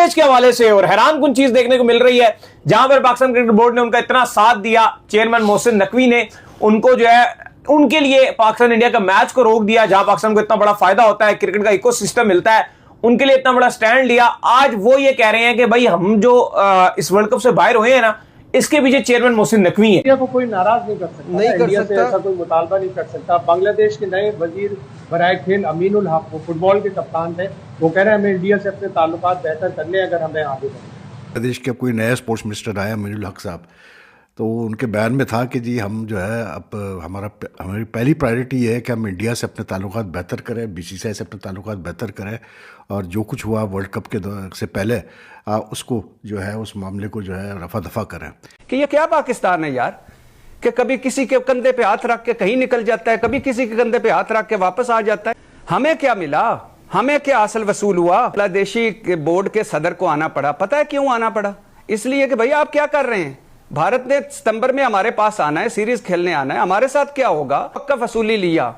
बांग्लादेश के हवाले से और हैरानकुन चीज देखने को मिल रही है, जहां पर पाकिस्तान क्रिकेट बोर्ड ने उनका इतना साथ दिया, चेयरमैन मोहसिन नकवी ने उनको जो है उनके लिए पाकिस्तान इंडिया का मैच को रोक दिया, जहां पाकिस्तान को इतना बड़ा फायदा होता है, क्रिकेट का इकोसिस्टम मिलता है, उनके लिए इतना बड़ा स्टैंड लिया। आज वो ये कह रहे हैं कि भाई हम जो इस वर्ल्ड कप से बाहर हुए हैं ना, इसके पीछे चेयरमैन मोहसिन नकवी है। इंडिया को कोई नाराज नहीं कर सकता, इंडिया से ऐसा कोई मुतालबा नहीं कर सकता। बांग्लादेश के नए वजीर बराए खेल अमीनुल हक, वो फुटबॉल के कप्तान थे, वो कह रहे हैं हमें इंडिया से अपने ताल्लुकात बेहतर करने अगर हमें आगे बढ़े। बांग्लादेश के कोई नया स्पोर्ट्स मिनिस्टर आया अमीनुल हक साहब, तो उनके बयान में था कि जी हम जो है अब हमारी पहली प्रायोरिटी ये है कि हम इंडिया से अपने ताल्लुकात बेहतर करें, बीसीसीआई से अपने ताल्लुकात बेहतर करें, और जो कुछ हुआ वर्ल्ड कप के से पहले उसको जो है उस मामले को जो है रफा दफा करें। कि ये क्या पाकिस्तान है यार, कि कभी किसी के कंधे पे हाथ रख के कहीं निकल जाता है, कभी किसी के कंधे पे हाथ रख के वापस आ जाता है। हमें क्या मिला, हमें क्या हासिल वसूल हुआ? बांग्लादेशी बोर्ड के सदर को आना पड़ा। पता है क्यों आना पड़ा? इसलिए कि भैया आप क्या कर रहे हैं, भारत ने सितंबर में हमारे पास आना है, सीरीज खेलने आना है, हमारे साथ क्या होगा? पक्का वसूली लिया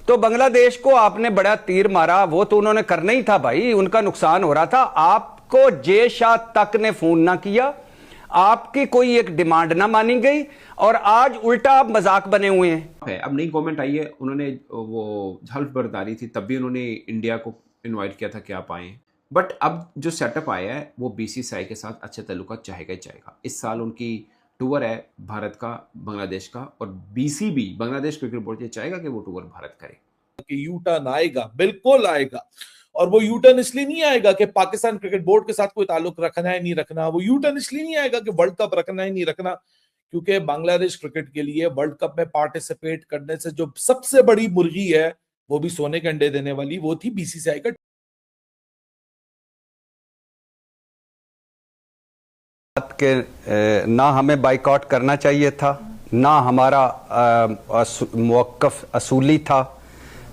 तो बांग्लादेश को आपने बड़ा तीर मारा, वो तो उन्होंने करना ही था भाई, उनका नुकसान हो रहा था। आपको जे शाह तक ने फोन ना किया, आपकी कोई एक डिमांड ना मानी गई, और आज उल्टा आप मजाक बने हुए हैं। अब नई गवर्नमेंट आई है, उन्होंने वो हल्फ बर्दारी थी, तब भी उन्होंने इंडिया को इनवाइट किया था कि आप आए, बट अब जो सेटअप आया है वो बीसीसीआई के साथ अच्छे ताल्लुकात चाहेगा ही चाहेगा। इस साल उनकी टूर है भारत का, बांग्लादेश का, और बीसीबी बांग्लादेश क्रिकेट बोर्ड ये चाहेगा कि वो टूर भारत करे। कि यू टर्न आएगा, बिल्कुल आएगा, और वो यू टर्न इसलिए नहीं आएगा कि पाकिस्तान क्रिकेट बोर्ड के साथ कोई ताल्लुक रखना है नहीं रखना, वो यू टर्न इसलिए नहीं आएगा कि वर्ल्ड कप रखना है नहीं रखना, क्योंकि बांग्लादेश क्रिकेट के लिए वर्ल्ड कप में पार्टिसिपेट करने से जो सबसे बड़ी मुर्गी है, वो भी सोने के अंडे देने वाली, वो थी बीसीसीआई का। के ना हमें बाइकआउट करना चाहिए था, ना हमारा मौक़िफ़ असूली था,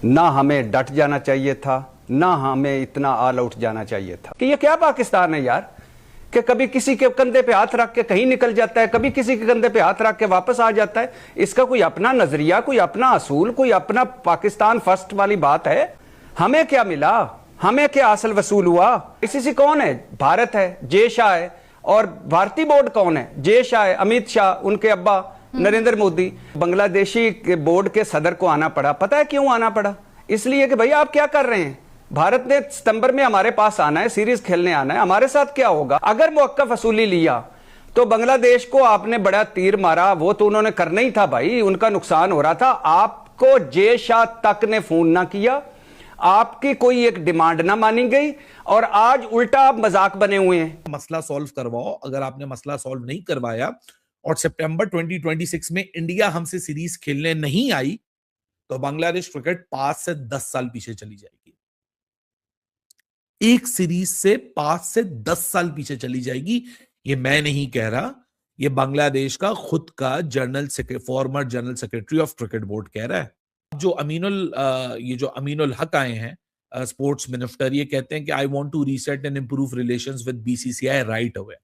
ना हमें डट जाना चाहिए था, ना हमें इतना ऑल आउट जाना चाहिए था। कि ये क्या पाकिस्तान है यार, कि कभी किसी के कंधे पे हाथ रख के कहीं निकल जाता है, कभी किसी के कंधे पे हाथ रख के वापस आ जाता है। इसका कोई अपना नजरिया, कोई अपना असूल, कोई अपना पाकिस्तान फर्स्ट वाली बात है। हमें क्या मिला, हमें क्या हासिल वसूल हुआ? ICC कौन है? भारत है, जे शाह है। और भारतीय बोर्ड कौन है? जे शाह है, अमित शाह, उनके अब्बा नरेंद्र मोदी। बांग्लादेशी बोर्ड के सदर को आना पड़ा। पता है क्यों आना पड़ा? इसलिए कि भैया आप क्या कर रहे हैं, भारत ने सितंबर में हमारे पास आना है, सीरीज खेलने आना है, हमारे साथ क्या होगा? अगर मौक़िफ़ वसूली लिया तो बांग्लादेश को आपने बड़ा तीर मारा, वो तो उन्होंने करना ही था भाई, उनका नुकसान हो रहा था। आपको जे शाह तक ने फोन ना किया, आपकी कोई एक डिमांड ना मानी गई, और आज उल्टा आप मजाक बने हुए हैं। मसला सॉल्व करवाओ। अगर आपने मसला सॉल्व नहीं करवाया और सितंबर 2026 में इंडिया हमसे सीरीज खेलने नहीं आई, तो बांग्लादेश क्रिकेट 5 से 10 साल पीछे चली जाएगी। एक सीरीज से 5 से 10 साल पीछे चली जाएगी। ये मैं नहीं कह रहा, ये बांग्लादेश का खुद का former general secretary of cricket board कह रहा है। जो अमीनुल हक आए हैं स्पोर्ट्स मिनिस्टर, ये कहते हैं कि I want to reset and improve relations with BCCI right away.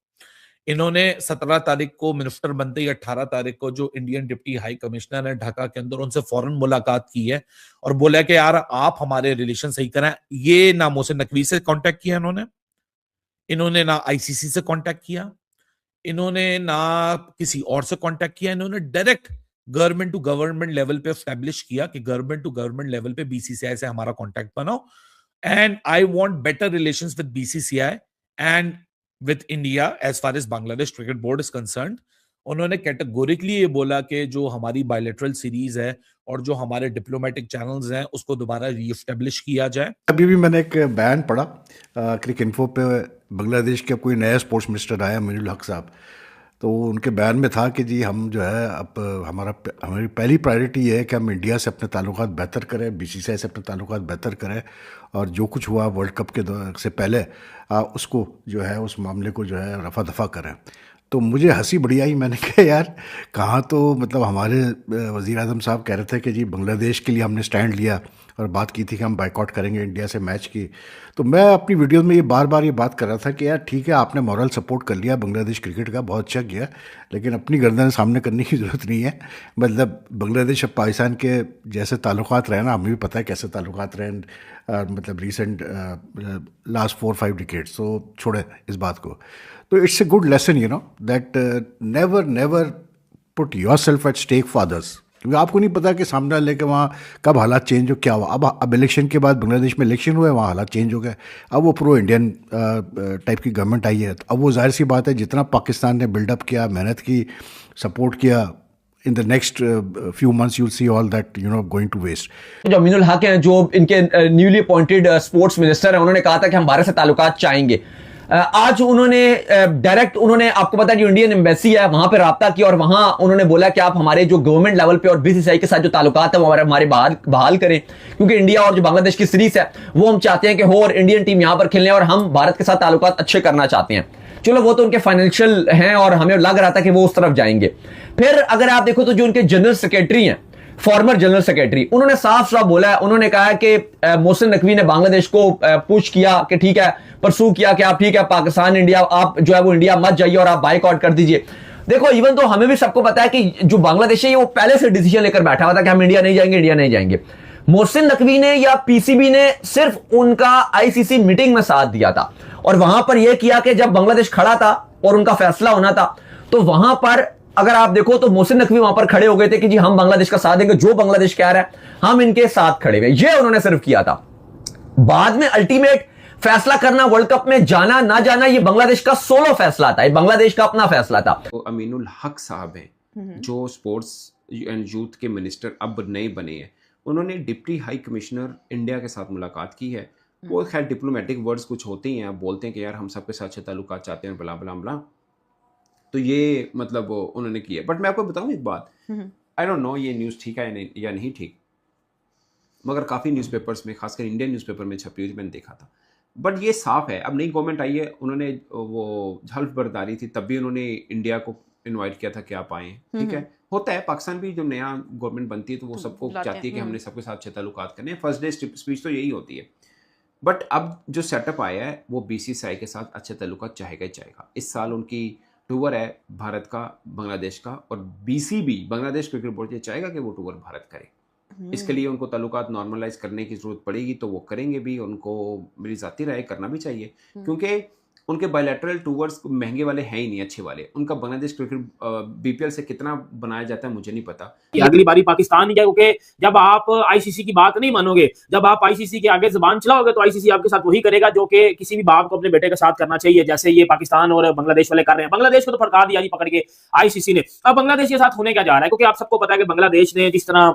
इन्होंने 17 तारीख को मिनिस्टर बनते ही 18 तारीख को जो इंडियन डिप्टी हाई कमिश्नर है ढाका के अंदर, उनसे फौरन मुलाकात की है और बोला कि यार आप हमारे रिलेशन सही करें। ये ना मोहसिन नकवी से कांटेक्ट किया इन्होंने ना आईसीसी से कांटेक्ट किया, इन्होंने ना किसी और से कांटेक्ट किया, इन्होंने direct government to government level पे एस्टैब्लिश किया कि गवर्नमेंट टू गवर्नमेंट लेवल पे बीसीसीआई से हमारा कांटेक्ट बनाओ, and I want better relations with BCCI and with India as far as Bangladesh cricket board is concerned. उन्होंने कैटेगोरिकली ये बोला कि जो हमारी बायलैटरल सीरीज है और जो हमारे डिप्लोमेटिक चैनल्स हैं उसको दोबारा रीएस्टैब्लिश किया जाए। अभी भी मैंने एक बयान पढ़ा क्रिक इन्फो पे, बांग्लादेश के कोई नया स्पोर्ट्स मिनिस्टर आया अमीनुल हक साहब, तो उनके बयान में था कि जी हम जो है अब हमारी पहली प्रायोरिटी ये है कि हम इंडिया से अपने ताल्लुकात बेहतर करें, बीसीसीआई से अपने ताल्लुकात बेहतर करें, और जो कुछ हुआ वर्ल्ड कप के से पहले उसको जो है उस मामले को जो है रफा दफा करें। तो मुझे हंसी बड़ी आई। मैंने कहा यार कहाँ, तो मतलब हमारे वज़ीर आज़म साहब कह रहे थे कि जी बांग्लादेश के लिए हमने स्टैंड लिया, और बात की थी कि हम बाइकआउट करेंगे इंडिया से मैच की। तो मैं अपनी वीडियो में ये बार बार ये बात कर रहा था कि यार ठीक है, आपने मॉरल सपोर्ट कर लिया बांग्लादेश क्रिकेट का, बहुत अच्छा किया, लेकिन अपनी गर्दन सामने करने की ज़रूरत नहीं है। मतलब बांग्लादेश और पाकिस्तान के जैसे ताल्लुकात रहे ना, हमें भी पता है कैसे ताल्लुकात रहे मतलब रिसेंट लास्ट 4-5 डिकेड्स। तो छोड़े इस बात को। तो it's a good lesson you know that never put yourself at stake for others, क्योंकि आपको नहीं पता कि सामने वाले के वहाँ कब हालात चेंज हो, क्या हुआ। अब इलेक्शन के बाद बांग्लादेश में इलेक्शन हुए, वहाँ हालात चेंज हो गए। अब वो प्रो इंडियन टाइप की गवर्नमेंट आई है। तो अब वो जाहिर सी बात है, जितना पाकिस्तान ने बिल्डअप किया, मेहनत की, सपोर्ट किया, in the next few months you'll see all that going to waste. जो अमीनुल हक हैं, जो इनके न्यूली अपॉइंटेड स्पोर्ट्स मिनिस्टर हैं, उन्होंने कहा था कि हम भारत से ताल्लुकात चाहेंगे। आज उन्होंने डायरेक्ट आपको पता है जो इंडियन एम्बेसी है वहां पे राब्ता किया और वहां उन्होंने बोला कि आप हमारे जो गवर्नमेंट लेवल पे और बीसीसीआई के साथ जो ताल्लुकात है वो हमारे बहाल करें, क्योंकि इंडिया और जो बांग्लादेश की सीरीज है वो हम चाहते हैं कि हो और इंडियन टीम यहां पर खेलने और हम भारत के साथ ताल्लुकात अच्छे करना चाहते हैं। चलो वो तो उनके फाइनेंशियल हैं और हमें लग रहा था कि वो उस तरफ जाएंगे। फिर अगर आप देखो तो जो उनके जनरल सेक्रेटरी हैं, फॉर्मर जनरल सेक्रेटरी, उन्होंने साफ साफ बोला है, उन्होंने कहा है कि मोहसिन नकवी ने बांग्लादेश को पुश किया कि ठीक है, परसू किया कि आप ठीक है पाकिस्तान इंडिया आप जो है वो इंडिया मत जाइए और आप बाइकआउट कर दीजिए। देखो इवन तो हमें भी सबको पता है कि जो बांग्लादेश है वो पहले से डिसीजन लेकर बैठा हुआ था कि हम इंडिया नहीं जाएंगे, इंडिया नहीं जाएंगे। मोहसिन नकवी ने या पीसीबी ने सिर्फ उनका आईसीसी मीटिंग में साथ दिया था और वहां पर यह किया कि जब बांग्लादेश खड़ा था और उनका फैसला होना था तो वहां पर अगर आप देखो तो मोहसिन नकवी वहां पर खड़े हो गए थे कि जी हम बांग्लादेश का साथ देंगे, जो बांग्लादेश कह रहा है हम इनके साथ खड़े हुए, ये उन्होंने सिर्फ किया था। बाद में अल्टीमेट फैसला करना वर्ल्ड कप में जाना ना जाना ये बांग्लादेश का सोलो फैसला था, ये बांग्लादेश का अपना फैसला था। तो अमीनुल हक साहब हैं जो स्पोर्ट्स एंड यूथ के मिनिस्टर अब नए बने हैं, उन्होंने डिप्टी हाई कमिश्नर इंडिया के साथ मुलाकात की है। वो खैर डिप्लोमेटिक वर्ड्स कुछ होते ही हैं, बोलते हैं कि यार हम सबके साथ अच्छे ताल्लुकात चाहते हैं, बला बला बला। तो ये मतलब उन्होंने किया। बट मैं आपको बताऊं एक बात, आई डोंट नो ये न्यूज़ ठीक है या नहीं ठीक, मगर काफ़ी न्यूज़पेपर्स में, खासकर इंडियन न्यूज़पेपर में छपी हुई थी, मैंने देखा था। बट ये साफ है, अब नई गवर्नमेंट आई है, उन्होंने वो हल्फ बर्दारी थी, तब भी उन्होंने इंडिया को इनवाइट किया था कि आप आएँ, ठीक है। होता है, पाकिस्तान भी जब नया गवर्नमेंट बनती है तो वो सबको चाहती है कि हमने सबके साथ अच्छे ताल्लुकात करने हैं। फर्स्ट डे स्पीच तो यही होती है। बट अब जो सेटअप आया है वो बीसीसीआई के साथ अच्छे ताल्लुकात चाहेगा ही चाहेगा। इस साल उनकी टूर है भारत का, बांग्लादेश का, और बीसीबी बांग्लादेश क्रिकेट बोर्ड ये चाहेगा कि वो टूर भारत करे। इसके लिए उनको ताल्लुकात नॉर्मलाइज करने की जरूरत पड़ेगी, तो वो करेंगे भी। उनको मेरी जाती राय करना भी चाहिए, क्योंकि उनके बायलैटरल टूर्स महंगे वाले हैं ही नहीं, अच्छे वाले। उनका बांग्लादेश क्रिकेट बीपीएल से कितना बनाया जाता है मुझे नहीं पता। अगली बारी पाकिस्तान ही जाए, क्योंकि जब आप आईसीसी की बात नहीं मानोगे, जब आप आईसीसी के आगे जुबान चलाओगे तो आईसीसी आपके साथ वही करेगा जो कि किसी भी बाप को अपने बेटे के साथ करना चाहिए, जैसे ये पाकिस्तान और बांग्लादेश वाले कर रहे हैं। बांग्लादेश को तो फड़का दिया जी पकड़ के आईसीसी ने। अब बांग्लादेश के साथ होने क्या जा रहा है, क्योंकि आप सबको पता है कि बांग्लादेश ने जिस तरह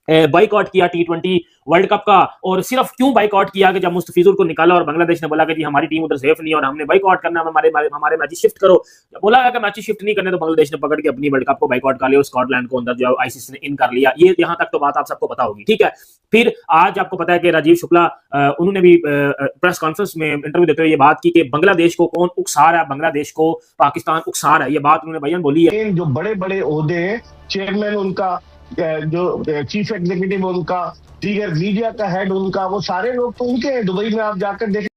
बाइकआउट किया T20 वर्ल्ड कप का, और सिर्फ क्यों बाइकआउट किया कि जब मुस्तफिजुर को निकाला और बांग्लादेश ने बोला कि जी हमारी टीम उधर सेफ नहीं है और हमने बाइकआउट करना, हमारे मैचेस शिफ्ट करो। बोला कि मैचेस शिफ्ट नहीं करने, तो बांग्लादेश ने पकड़ के अपनी वर्ल्ड कप को बाइकआउट कर लिया, स्कॉटलैंड को अंदर जो आईसीसी ने इन कर लिया। ये यहां तक तो बात आप सबको पता होगी, ठीक है। फिर आज आपको पता है कि राजीव शुक्ला उन्होंने भी प्रेस कॉन्फ्रेंस में इंटरव्यू देते हुए ये बात की कि बांग्लादेश को कौन उकसा रहा है, बांग्लादेश को पाकिस्तान उकसा रहा है। ये बात उन्होंने बयान बोली है। जो बड़े बड़े ओहदे हैं, चेयरमैन उनका, जो चीफ एग्जीक्यूटिव उनका, ठीक है, मीडिया का हेड उनका, वो सारे लोग तो उनके हैं। दुबई में आप जाकर देखें